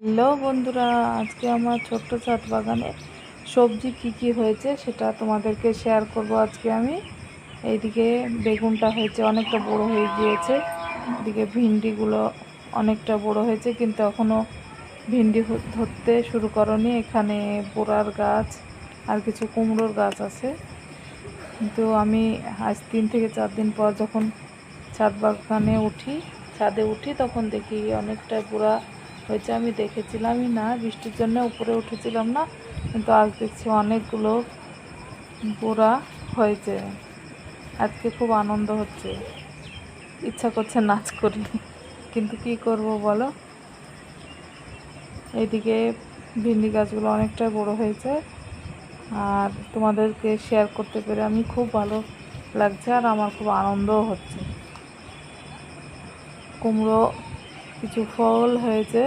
Hello বন্ধুরা, আজকে আমার ছোট্ট ছাদ বাগানে সবজি কি হয়েছে সেটা তোমাদেরকে শেয়ার করব। আজকে আমি এইদিকে বেগুনটা হয়েছে, অনেকটা বড় হয়ে গিয়েছে। এদিকে ভিন্ডিগুলো অনেকটা বড় হয়েছে, কিন্তু এখনও ভিন্ডি ধরতে শুরু করনি। এখানে বোড়ার গাছ আর কিছু কুমড়োর গাছ আছে। কিন্তু আমি আজ 3 থেকে 4 দিন পর যখন ছাদে উঠি তখন দেখি অনেকটা বুড়া হয়েছে। আমি দেখেছিলামই না, বৃষ্টির জন্য উপরে উঠেছিলাম না, কিন্তু আজ দেখছি অনেকগুলো বুড়া হয়েছে। আজকে খুব আনন্দ হচ্ছে, ইচ্ছা করছে নাচ করি, কিন্তু কি করব বলো। এইদিকে ভিন্ডি গাছগুলো অনেকটা বড় হয়েছে, আর তোমাদেরকে শেয়ার করতে পেরে আমি খুব ভালো লাগছে, আর আমার খুব আনন্দও হচ্ছে। কুমড়ো কিছু ফল হয়েছে,